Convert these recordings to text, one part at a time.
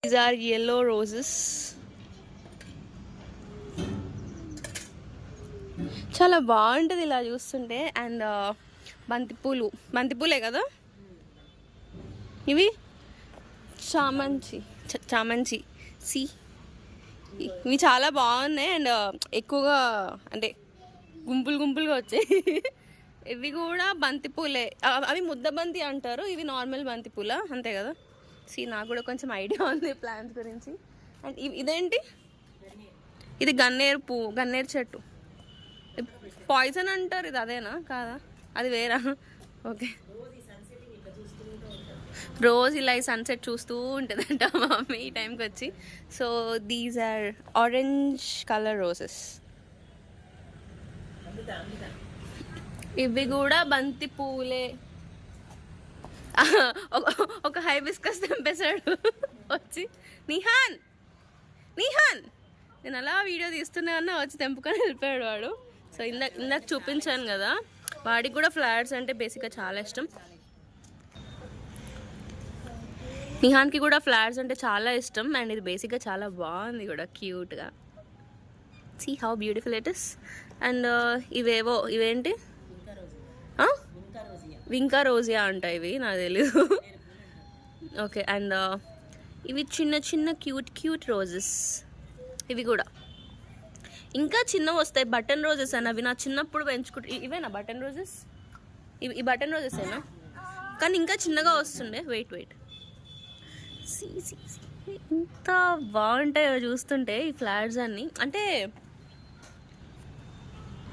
These are yellow roses. చాలా బాగుంటుంది ఇలా చూస్తుంటే. అండ్ బంతిపూలే కదా ఇవి. చామంచి సి ఇవి చాలా బాగున్నాయి. అండ్ ఎక్కువగా అంటే గుంపులుగా వచ్చాయి. ఇవి కూడా బంతిపూలే. అవి ముద్ద బంతి అంటారు, ఇవి నార్మల్ బంతిపూల, అంతే కదా. నాకు కూడా కొంచెం ఐడియా ఉంది ప్లాంట్స్ గురించి. అండ్ ఇదేంటి, ఇది గన్నేరు చెట్టు. పాయిజన్ అంటారు, ఇది అదేనా కాదా, అది వేరా? ఓకే. రోజు ఇలా ఈ సన్సెట్ చూస్తూ ఉంటుందంట మమ్మీ ఈ టైంకి వచ్చి. So these are orange colour roses. ఇవి కూడా బంతి పూలే. ఒక హైబిస్కస్ తెంపేశాడు వచ్చి. నిహాన్ నేను అలా వీడియో తీస్తున్నా అన్నా వచ్చి తెంపుకొని వెళ్ళిపోయాడు వాడు. సో ఇందాక చూపించాను కదా, వాడికి కూడా ఫ్లవర్స్ అంటే బేసిక్గా చాలా ఇష్టం. నిహాన్కి కూడా ఫ్లవర్స్ అంటే చాలా ఇష్టం. అండ్ ఇది బేసిక్గా చాలా బాగుంది కూడా, క్యూట్గా. See how beautiful it is. And ఇవేంటి, వింకా రోజియా అంట ఇవి, నాకు తెలీదు. ఓకే. అండ్ ఇవి చిన్న క్యూట్ రోజెస్. ఇవి కూడా ఇంకా చిన్నవి వస్తాయి, బటన్ రోజెస్ అని. అవి నా చిన్నప్పుడు పెంచుకుంటా. ఇవేనా బటన్ రోజెస్? ఈ బటన్ రోజెస్ ఏనా, కానీ ఇంకా చిన్నగా వస్తుండే. వెయిట్ ఎంత బాగుంటాయో చూస్తుంటే ఈ ఫ్లవర్స్ అన్నీ. అంటే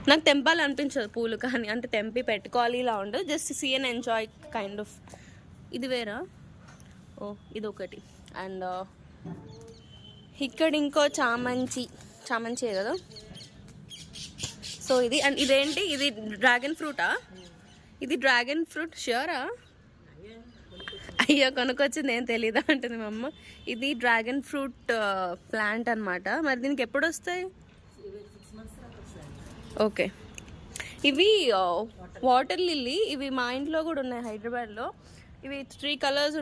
నాకు తెంపాలనిపించదు పూలు, కానీ అంటే తెంపి పెట్టుకోవాలి ఇలా ఉండదు, just see and enjoy kind of. ఇది వేరా? ఓ ఇది ఒకటి. అండ్ ఇక్కడ ఇంకో చామంచి కదా. సో ఇది. అండ్ ఇదేంటి, ఇది డ్రాగన్ ఫ్రూటా? ఇది డ్రాగన్ ఫ్రూట్ ష్యూరా? అయ్యో కొనుక్కొచ్చింది ఏం తెలీదా అంటుంది మా అమ్మ. ఇది డ్రాగన్ ఫ్రూట్ ప్లాంట్ అనమాట. మరి దీనికి ఎప్పుడు వస్తాయి? ఓకే. ఇవి వాటర్ లిల్లీ. ఇవి మా ఇంట్లో కూడా ఉన్నాయి హైదరాబాద్లో. ఇవి 3 కలర్స్